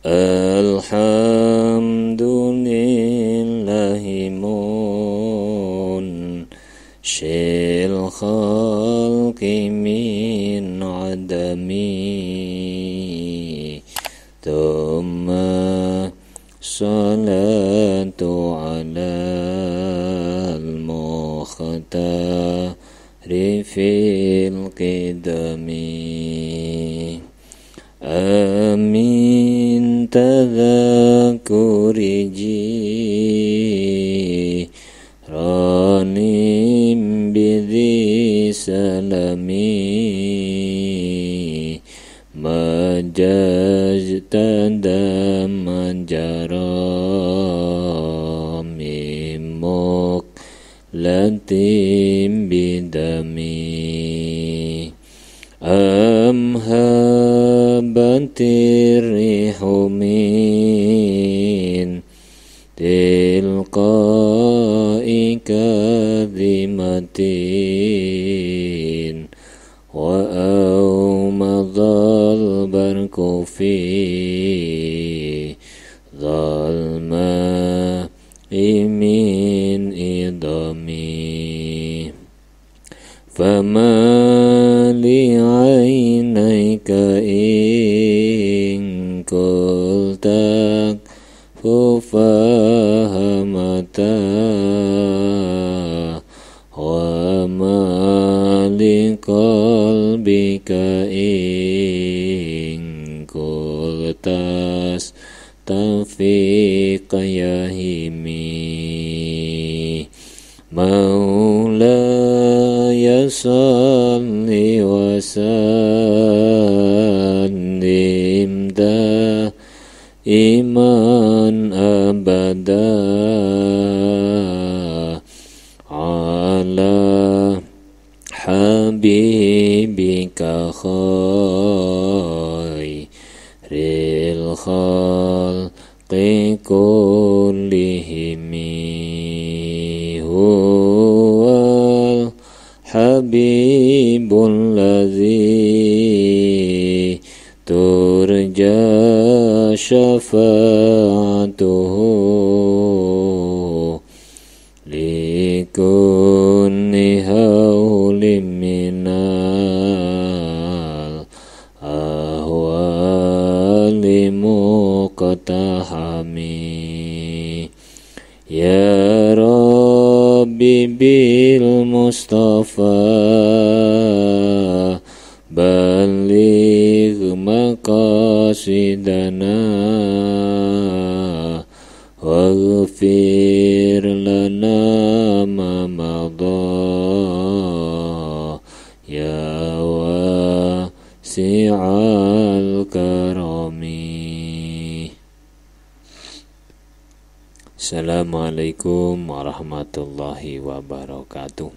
Alhamdulillahi munshil khalqi min adami thumma salatu ala al-mukhtari fil qidami amin tadhakuri jiranim bidhi salami majaztada manjaramimuk latim bidami amhabatir rihumin tilqa'i kadhimatin wa awmadhal barku fi dhalma imin idami fama li'ainayka in qultak fufahamata wa ma liqalbika in qultas tafiqa yahimi Maulaya salli wa sallim iman abada ala habibika khairil khalqi kullihimi huwal habibul ladzi turja syafa'atuhu likunni hawlim minal ahwali muqtahami ya Rabbi bil Mustafa baligh maqasidana waghfir lana ma madha ya wasi'al karami. Assalamualaikum warahmatullahi wabarakatuh.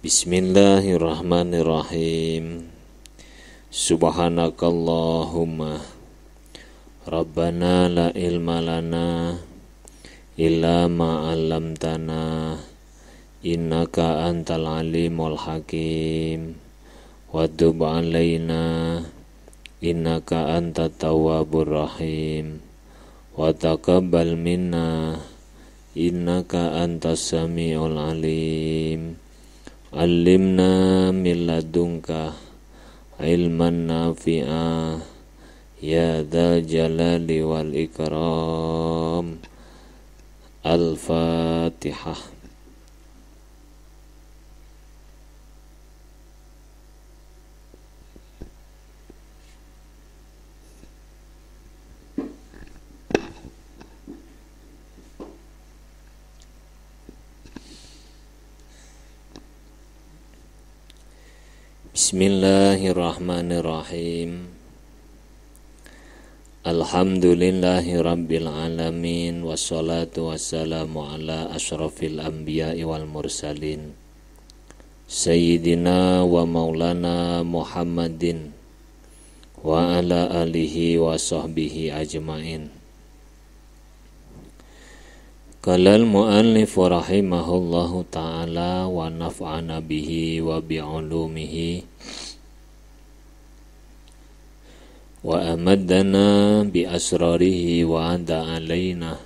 Bismillahirrahmanirrahim. Subhanakallahumma Rabbana la ilma lana illa ma 'allamtana innaka antal alimul hakim wa tub 'alaina innaka antat tawwabur rahim wa taqabbal minna innaka antas samiul alim. Allimna min ladunka ilman nafi'a ya dzal jalali wal ikram. Al-Fatihah. Bismillahirrahmanirrahim. Alhamdulillahi rabbil alamin. Wassalatu wassalamu ala ashrafil anbiya'i wal mursalin Sayyidina wa maulana Muhammadin wa ala alihi wa sahbihi ajmain. Qalal mu'allif rahimahullahu ta'ala wa naf'ana bihi wa bi'ulumihi wa amaddana bi asrarihi wa ada alaina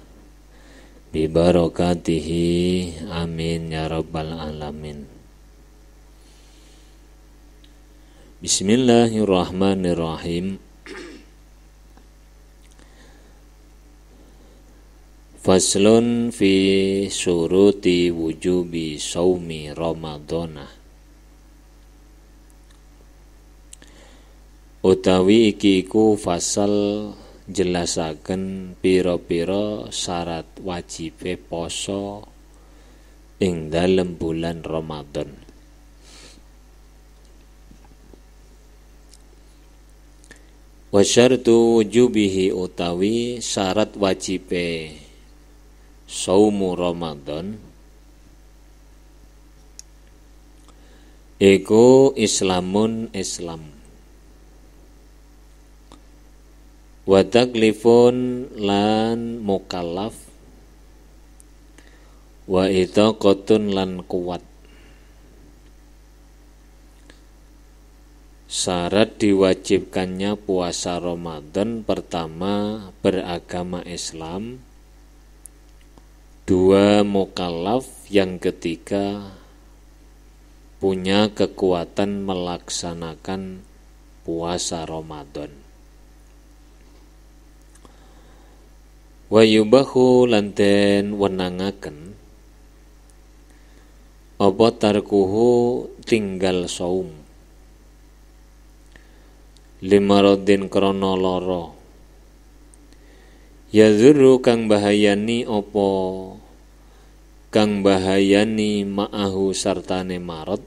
bi barakatihi amin ya rabbal alamin. Bismillahirrahmanirrahim. Faslun fi syuruti wujubi shaumi ramadhana. Utawi iki iku fasal jelasaken pira-pira syarat wajibe poso ing dalem bulan Ramadan. Wa syartu wujubihi utawi syarat wajibe saumu Ramadan iku islamun Islam. Wa taklifun lan mukallaf wa itaqatun lan kuat. Syarat diwajibkannya puasa Ramadan: pertama, beragama Islam; dua, mukallaf; yang ketiga, punya kekuatan melaksanakan puasa Ramadan. Wa yubahu lan den wenangaken apa tarkuhu tinggal saum limaradin krana lara yadzuru kang bahayani apa kang bahayani ma'ahu sartane marad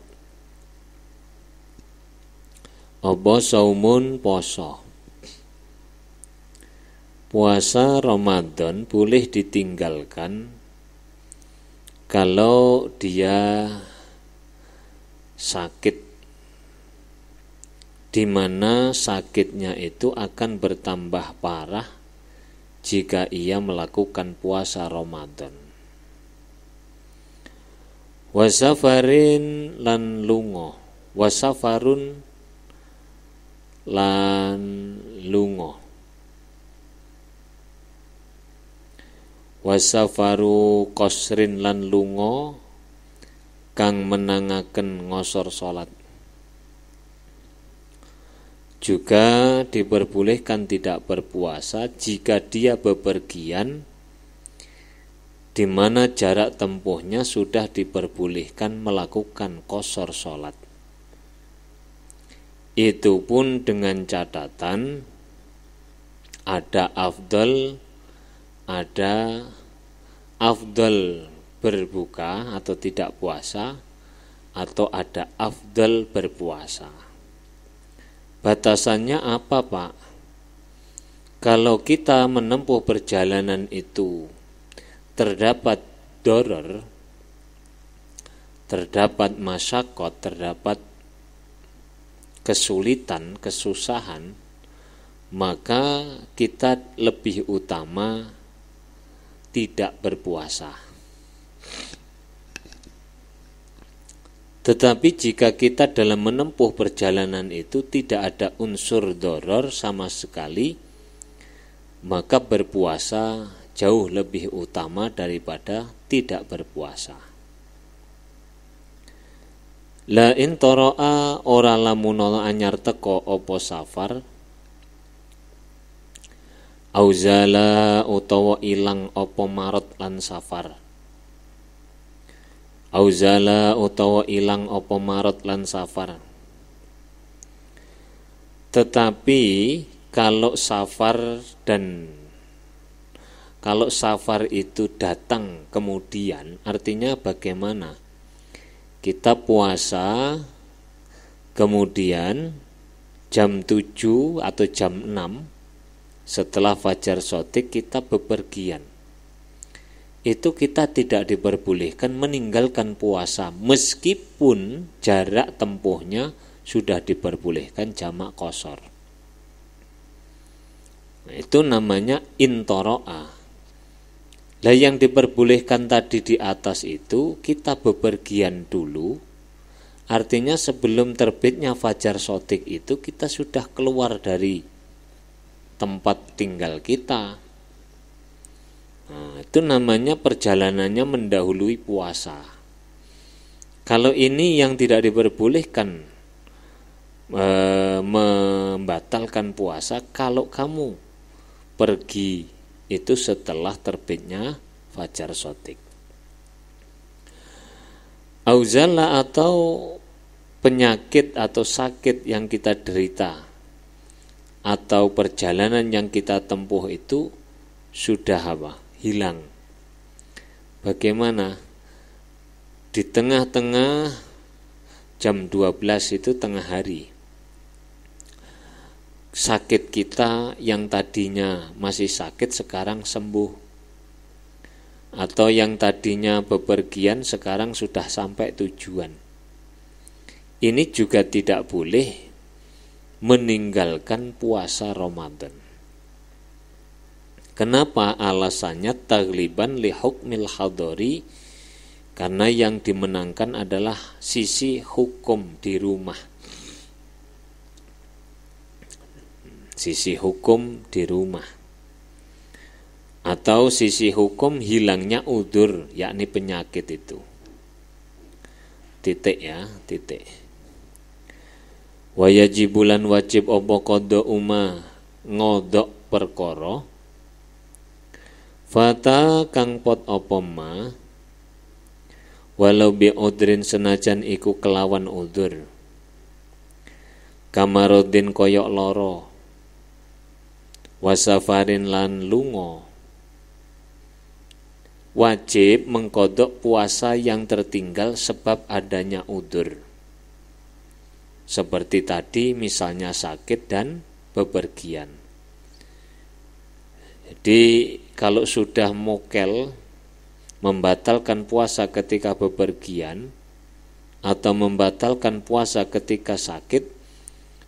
apa saumun poso. Puasa Ramadan boleh ditinggalkan kalau dia sakit, di mana sakitnya itu akan bertambah parah jika ia melakukan puasa Ramadan. Wasafarin lan lungo, wasafarun lan lungo. Wasafaru qasrin lan lunga kang menangaken ngosor salat. Juga diperbolehkan tidak berpuasa jika dia bepergian di mana jarak tempuhnya sudah diperbolehkan melakukan qasar salat. Itu pun dengan catatan ada afdal berbuka atau tidak puasa, atau ada afdal berpuasa. Batasannya apa, Pak? Kalau kita menempuh perjalanan itu terdapat doror, terdapat masyakot, terdapat kesulitan, kesusahan, maka kita lebih utama tidak berpuasa. Tetapi jika kita dalam menempuh perjalanan itu tidak ada unsur doror sama sekali, maka berpuasa jauh lebih utama daripada tidak berpuasa. La in toro'a ora lamun anyar teko opo safar, auzala utawa ilang apa marot lan safar. Auzala utawa ilang apa marot lan safar. Tetapi kalau safar itu datang kemudian, artinya bagaimana? Kita puasa kemudian jam 7 atau jam 6 setelah fajar shadiq kita bepergian, itu kita tidak diperbolehkan meninggalkan puasa meskipun jarak tempuhnya sudah diperbolehkan jamak qashar. Nah, itu namanya intoro'a. Lah yang diperbolehkan tadi di atas itu kita bepergian dulu, artinya sebelum terbitnya fajar shadiq itu kita sudah keluar dari tempat tinggal kita. Nah, itu namanya perjalanannya mendahului puasa. Kalau ini yang tidak diperbolehkan, membatalkan puasa kalau kamu pergi itu setelah terbitnya fajar shadiq. Auzalla atau penyakit atau sakit yang kita derita atau perjalanan yang kita tempuh itu sudah apa? Hilang. Bagaimana? Di tengah-tengah jam 12 itu tengah hari. Sakit kita yang tadinya masih sakit sekarang sembuh. Atau yang tadinya bepergian sekarang sudah sampai tujuan. Ini juga tidak boleh meninggalkan puasa Ramadan. Kenapa? Alasannya tagliban li hukmil hadari, karena yang dimenangkan adalah sisi hukum di rumah. Sisi hukum di rumah. Atau sisi hukum hilangnya udzur, yakni penyakit itu. Titik ya, titik. Wa yajibulan wajib apa qada uma ngodok perkara fata kang pot apa ma walau bi udrin senajan iku kelawan udzur kamarodin koyok loro wasafarin lan lunga wajib mengkodok puasa yang tertinggal sebab adanya udzur. Seperti tadi misalnya sakit dan bepergian. Jadi kalau sudah mokel membatalkan puasa ketika bepergian atau membatalkan puasa ketika sakit,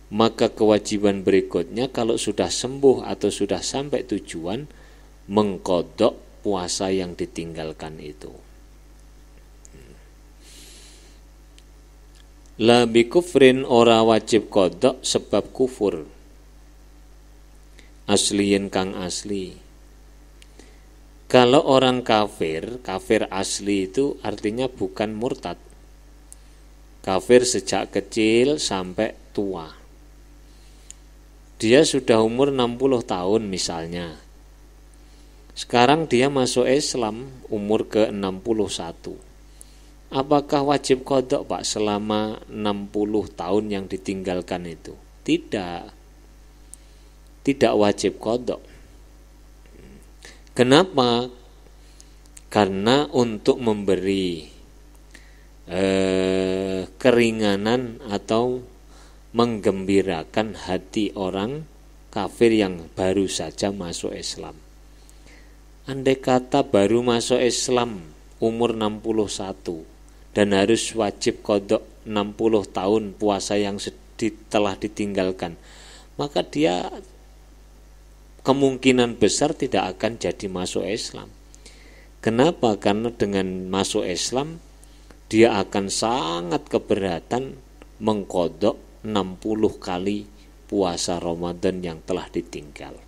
maka kewajiban berikutnya kalau sudah sembuh atau sudah sampai tujuan mengkodok puasa yang ditinggalkan itu. La bi kufrin ora wajib kodok sebab kufur. Asliin kang asli. Kalau orang kafir, kafir asli itu artinya bukan murtad. Kafir sejak kecil sampai tua. Dia sudah umur 60 tahun misalnya. Sekarang dia masuk Islam umur ke-61. Apakah wajib qadha Pak selama 60 tahun yang ditinggalkan itu? Tidak. Tidak wajib qadha. Kenapa? Karena untuk memberi keringanan atau menggembirakan hati orang kafir yang baru saja masuk Islam. Andai kata baru masuk Islam umur 61 dan harus wajib qadha 60 tahun puasa yang telah ditinggalkan, maka dia kemungkinan besar tidak akan jadi masuk Islam. Kenapa? Karena dengan masuk Islam dia akan sangat keberatan mengqadha 60 kali puasa Ramadan yang telah ditinggal.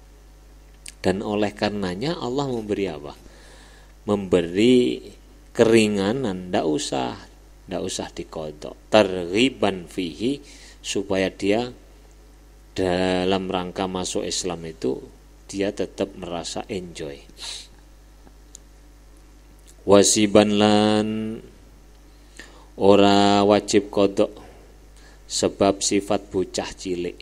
Dan oleh karenanya Allah memberi apa? Memberi keringanan, ndak usah diqadha, targhiban fihi, supaya dia dalam rangka masuk Islam itu dia tetap merasa enjoy. Wasiban lan ora wajib qadha sebab sifat bocah cilik.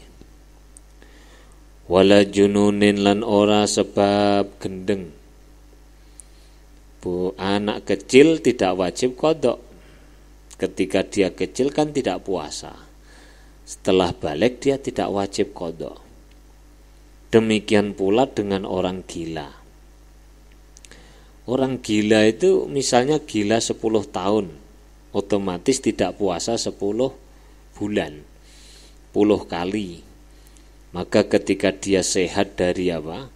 Wala jununin lan ora sebab gendeng. Anak kecil tidak wajib qadha. Ketika dia kecil kan tidak puasa. Setelah balik dia tidak wajib qadha. Demikian pula dengan orang gila. Orang gila itu misalnya gila 10 tahun, otomatis tidak puasa 10 bulan, 10 kali. Maka ketika dia sehat dari apa?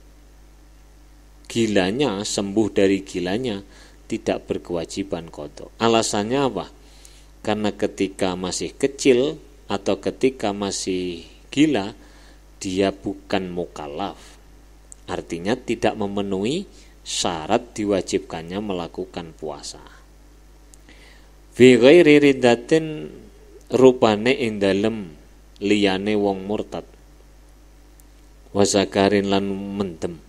Gilanya, sembuh dari gilanya, tidak berkewajiban qadha. Alasannya apa? Karena ketika masih kecil atau ketika masih gila, dia bukan mukallaf, artinya tidak memenuhi syarat diwajibkannya melakukan puasa. Fi ghairi riddatin, rupane ing dalem liyane wong murtad, wasakarin lan mendem.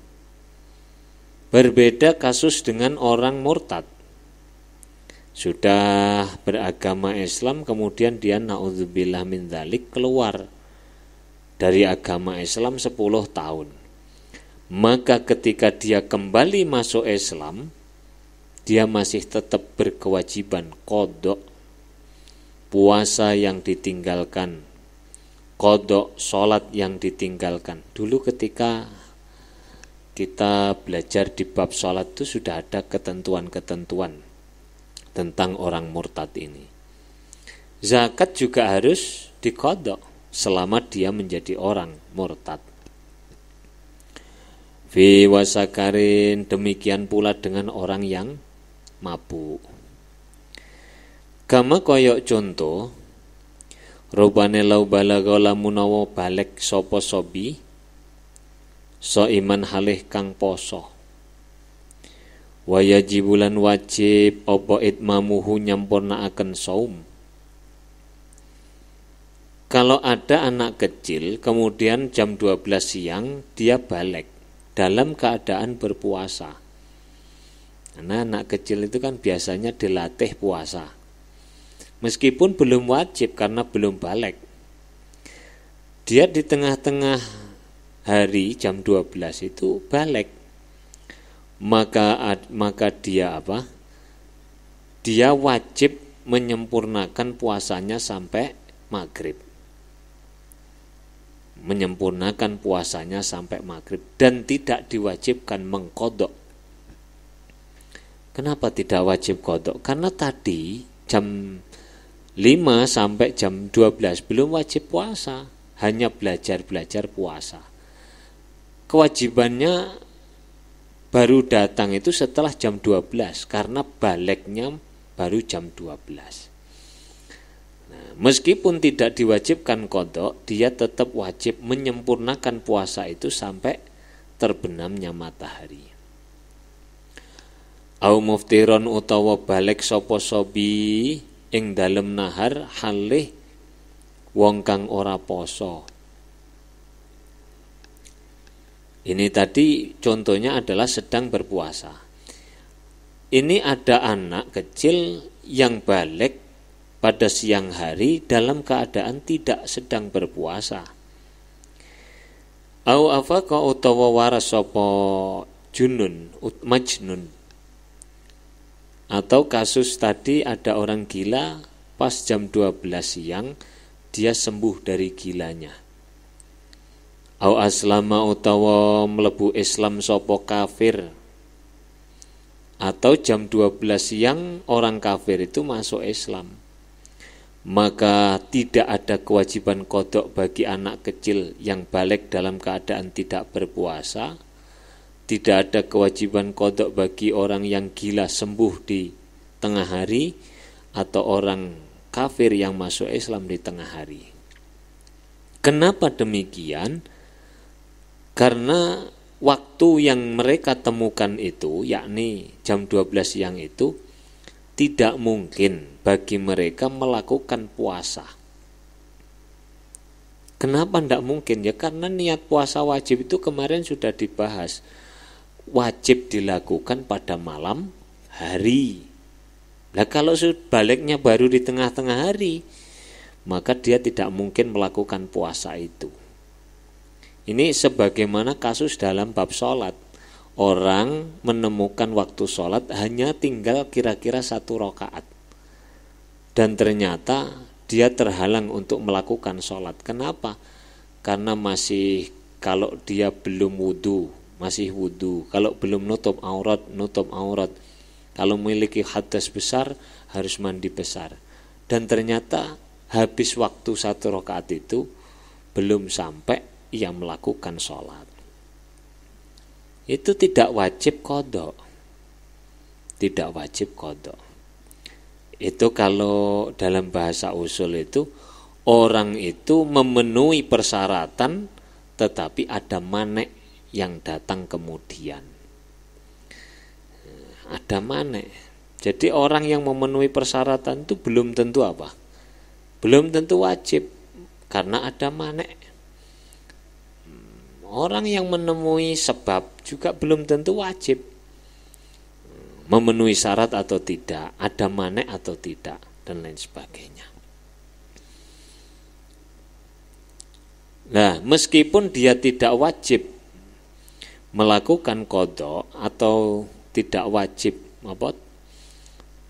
Berbeda kasus dengan orang murtad. Sudah beragama Islam kemudian dia naudzubillah min dzalik keluar dari agama Islam 10 tahun. Maka ketika dia kembali masuk Islam, dia masih tetap berkewajiban qadha puasa yang ditinggalkan, qadha salat yang ditinggalkan. Dulu ketika kita belajar di bab salat itu sudah ada ketentuan-ketentuan tentang orang murtad ini. Zakat juga harus diqadha selama dia menjadi orang murtad. Fi wasakarin, demikian pula dengan orang yang mabuk. Kama koyok contoh, rubane lau balaga lamunawa balik sapa sobi, so iman halih kang poso. Wayajibulan wajib apa itmamuhu nyampurnaaken saum. Kalau ada anak kecil kemudian jam 12 siang dia balik dalam keadaan berpuasa. Karena anak kecil itu kan biasanya dilatih puasa. Meskipun belum wajib karena belum balik. Dia di tengah-tengah hari jam 12 itu balik. Maka dia apa? Dia wajib menyempurnakan puasanya sampai maghrib. Menyempurnakan puasanya sampai maghrib dan tidak diwajibkan mengqadha. Kenapa tidak wajib qadha? Karena tadi jam 5 sampai jam 12 belum wajib puasa, hanya belajar puasa. Kewajibannya baru datang itu setelah jam 12 karena baliknya baru jam 12. Nah, meskipun tidak diwajibkan qadha, dia tetap wajib menyempurnakan puasa itu sampai terbenamnya matahari. Au muftiron utawa balik sapa sobi ing dalem nahar halih wong kang ora poso. Ini tadi contohnya adalah sedang berpuasa. Ini ada anak kecil yang balik pada siang hari dalam keadaan tidak sedang berpuasa. Au afaqa utawa waras sapa junun majnun. Atau kasus tadi ada orang gila pas jam 12 siang dia sembuh dari gilanya. Au aslama utawa mlebu Islam sapa kafir. Atau jam 12 siang orang kafir itu masuk Islam. Maka tidak ada kewajiban qadha bagi anak kecil yang balik dalam keadaan tidak berpuasa. Tidak ada kewajiban qadha bagi orang yang gila sembuh di tengah hari atau orang kafir yang masuk Islam di tengah hari. Kenapa demikian? Karena waktu yang mereka temukan itu, yakni jam 12 siang itu, tidak mungkin bagi mereka melakukan puasa. Kenapa tidak mungkin? Ya karena niat puasa wajib itu kemarin sudah dibahas. Wajib dilakukan pada malam hari. Nah kalau baliknya baru di tengah-tengah hari, maka dia tidak mungkin melakukan puasa itu. Ini sebagaimana kasus dalam bab sholat. Orang menemukan waktu sholat hanya tinggal kira-kira 1 rakaat. Dan ternyata dia terhalang untuk melakukan sholat. Kenapa? Karena masih, kalau dia belum wudu, masih wudu. Kalau belum nutup aurat. Kalau memiliki hadas besar, harus mandi besar. Dan ternyata habis waktu 1 rakaat itu belum sampai ia melakukan sholat. Itu tidak wajib qadha. Tidak wajib qadha. Itu kalau dalam bahasa usul itu orang itu memenuhi persyaratan tetapi ada manek yang datang kemudian. Ada manek. Jadi orang yang memenuhi persyaratan itu belum tentu apa? Belum tentu wajib, karena ada manek. Orang yang menemui sebab juga belum tentu wajib, memenuhi syarat atau tidak, ada manek atau tidak, dan lain sebagainya. Nah, meskipun dia tidak wajib melakukan qadha atau tidak wajib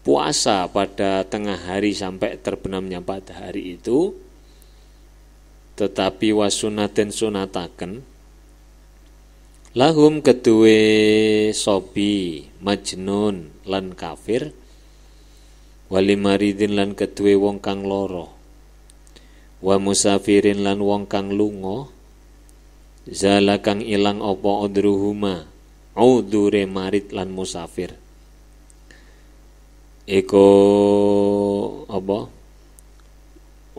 puasa pada tengah hari sampai terbenamnya matahari itu, tetapi wasunaten sunataken lahum kedue sobi majnun lan kafir walimaridin lan kedue wong kang loro wa musafirin lan wong kang lunga zala kang ilang apa udruhuma udure marid lan musafir eko apa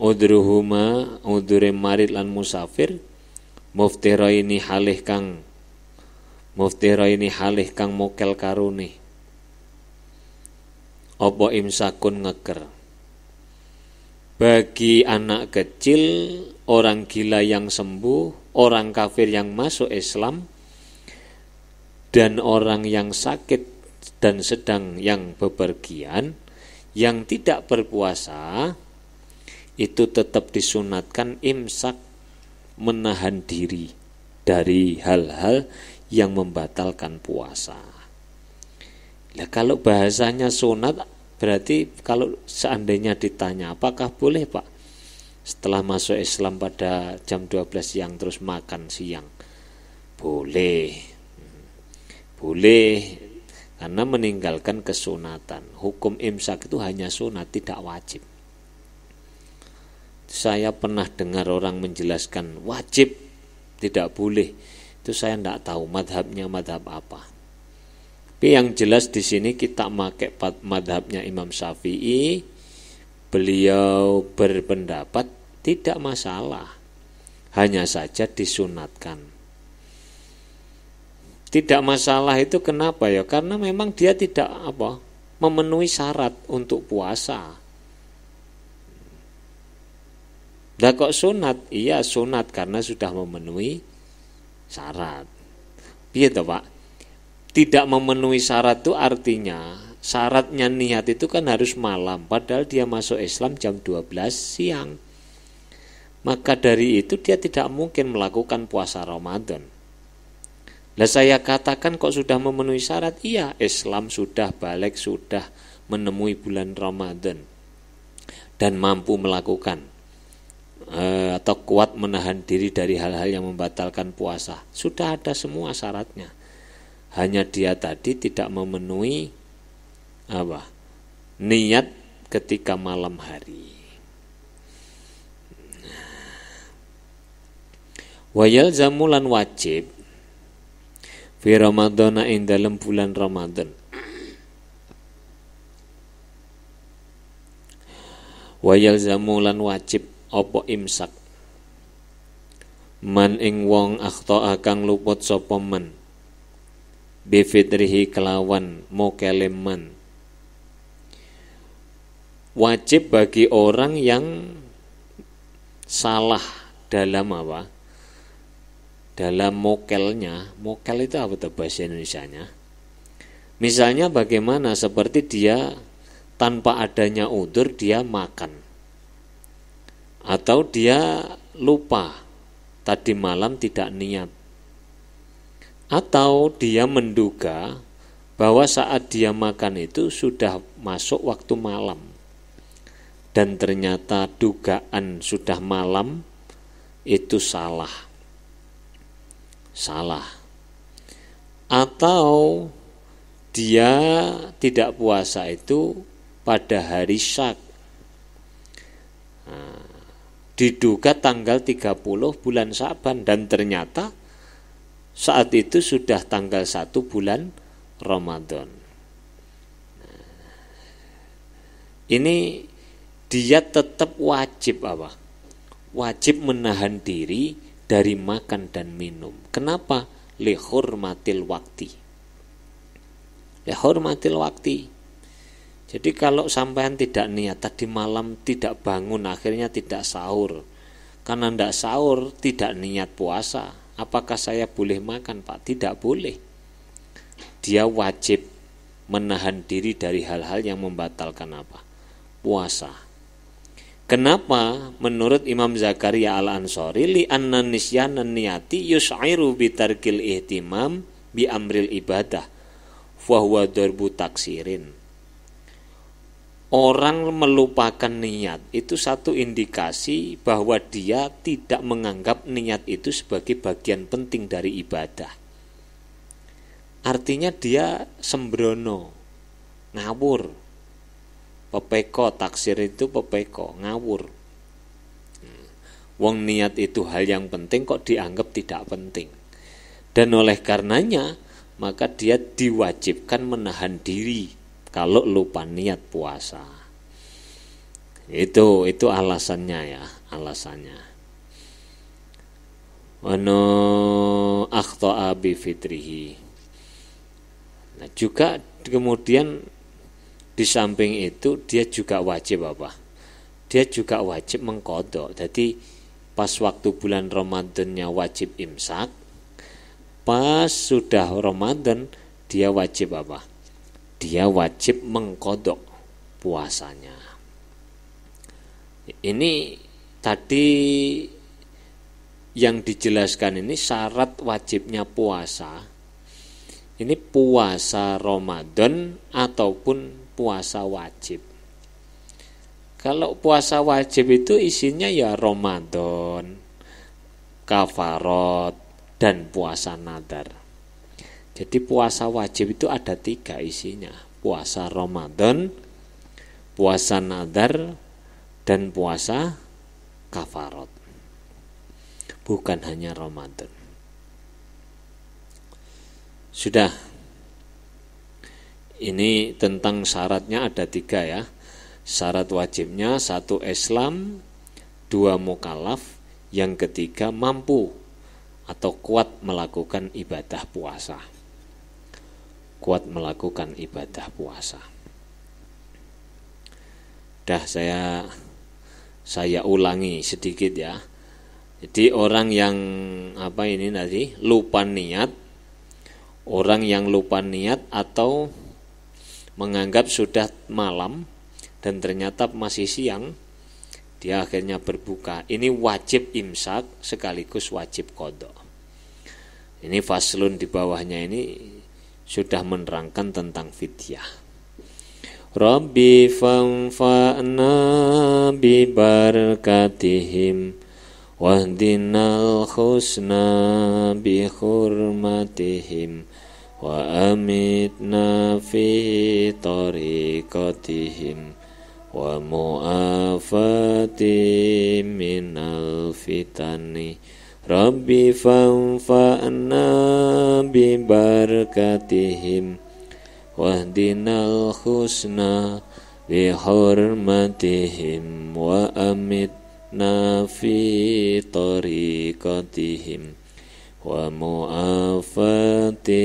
udruhuma udure marid lan musafir muftiraini halih kang mokel karune apa imsakun ngeker. Bagi anak kecil, orang gila yang sembuh, orang kafir yang masuk Islam, dan orang yang sakit dan sedang yang bepergian, yang tidak berpuasa, itu tetap disunatkan imsak, menahan diri dari hal-hal yang membatalkan puasa. Nah, kalau bahasanya sunat, berarti kalau seandainya ditanya apakah boleh Pak setelah masuk Islam pada jam 12 siang terus makan siang? Boleh, karena meninggalkan kesunatan. Hukum imsak itu hanya sunat, tidak wajib. Saya pernah dengar orang menjelaskan wajib, tidak boleh. Itu saya tidak tahu madhabnya madhab apa. Tapi yang jelas di sini kita pakai madhabnya Imam Syafi'i. Beliau berpendapat tidak masalah, hanya saja disunatkan. Tidak masalah itu kenapa ya? Karena memang dia tidak memenuhi syarat untuk puasa. Nah kok sunat? Iya sunat karena sudah memenuhi syarat. Piye toh Pak? Tidak memenuhi syarat itu artinya syaratnya niat itu kan harus malam, padahal dia masuk Islam jam 12 siang. Maka dari itu dia tidak mungkin melakukan puasa Ramadan. Lah saya katakan kok sudah memenuhi syarat? Iya, Islam sudah balik, sudah menemui bulan Ramadan dan mampu melakukan atau kuat menahan diri dari hal-hal yang membatalkan puasa. Sudah ada semua syaratnya. Hanya dia tadi tidak memenuhi niat ketika malam hari. Wayal zamulan wajib fi Ramadana ing dalam bulan Ramadan. Wayal zamulan wajib apa imsak man ing wong akhta kang luput sapa men bifitrihi kelawan mokeleman. Wajib bagi orang yang salah dalam dalam mokelnya. Mokel itu apa tuh bahasa Indonesianya? Misalnya bagaimana, seperti dia tanpa adanya udzur dia makan, atau dia lupa tadi malam tidak niat, atau dia menduga bahwa saat dia makan itu sudah masuk waktu malam dan ternyata dugaan sudah malam, itu salah. Atau dia tidak puasa itu pada hari syak, diduga tanggal 30 bulan Syaban dan ternyata saat itu sudah tanggal 1 bulan Ramadan. Ini dia tetap wajib Wajib menahan diri dari makan dan minum. Kenapa? li hurmatil waqti. Li hurmatil waqti. Jadi kalau sampean tidak niat tadi malam tidak bangun, akhirnya tidak sahur. Karena tidak sahur tidak niat puasa, apakah saya boleh makan, Pak? Tidak boleh. Dia wajib menahan diri dari hal-hal yang membatalkan apa? Puasa. Kenapa? Menurut Imam Zakaria Al-Ansari, li anna nisyana niyati yus'iru bitarkil ihtimam bi amril ibadah fa huwa darbu taksirin. Orang melupakan niat itu satu indikasi bahwa dia tidak menganggap niat itu sebagai bagian penting dari ibadah. Artinya dia sembrono, ngawur. Pepeko, taksir itu pepeko, ngawur. Wong niat itu hal yang penting kok dianggap tidak penting. Dan oleh karenanya maka dia diwajibkan menahan diri kalau lupa niat puasa. Itu alasannya ya, alasannya. Wano akhta'a bi fitrihi. Nah, juga kemudian di samping itu dia juga wajib apa? Dia juga wajib mengqadha. Jadi pas waktu bulan Ramadannya wajib imsak, pas sudah Ramadan dia wajib apa? Dia wajib mengqadha puasanya. Ini tadi yang dijelaskan ini syarat wajibnya puasa. Ini puasa Ramadan ataupun puasa wajib. Kalau puasa wajib itu isinya ya Ramadan, kafarat, dan puasa nadar. Jadi puasa wajib itu ada 3 isinya. Puasa Ramadan, puasa nadar, dan puasa kafarat. Bukan hanya Ramadan. Sudah. Ini tentang syaratnya ada 3 ya. Syarat wajibnya 1 Islam, 2 mukallaf, yang ketiga mampu atau kuat melakukan ibadah puasa. Kuat melakukan ibadah puasa. Dah saya ulangi sedikit ya. Jadi orang yang lupa niat, orang yang lupa niat atau menganggap sudah malam dan ternyata masih siang, dia akhirnya berbuka. Ini wajib imsak sekaligus wajib qadha. Ini faslun di bawahnya ini sudah menerangkan tentang fidyah. Rabbi fanfa'na bi barakatihim wahdinal husna bi hurmatihim wa amitna fi tariqatihim wa mu'afati minal fitani. Rabbi fanfa'na bi barakatihim wahdinal husna bi hurmatihim wa amitna fi tariqatihim wa mu'afati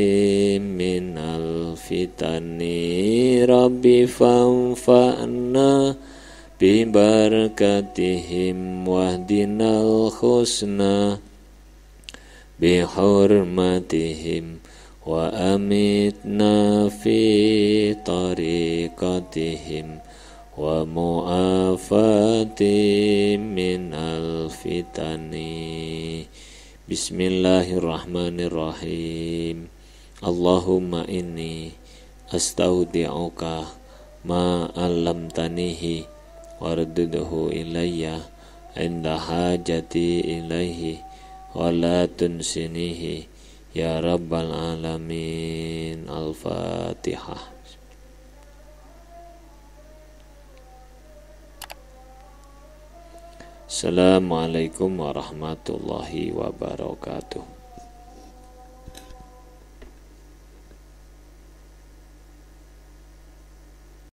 minal fitani. Rabbi fanfa'na bi barakatihim wahdinal husna bi hurmatihim wa amitna fi tariqatihim wa mu'afati minal fitani. Bismillahirrahmanirrahim. Allahumma inni astaudi'uka ma 'allamtanihi warduduhu ilayya inda hajati ilaihi wa la tunsinihi ya rabbal alamin. Al-Fatihah. Assalamualaikum warahmatullahi wabarakatuh.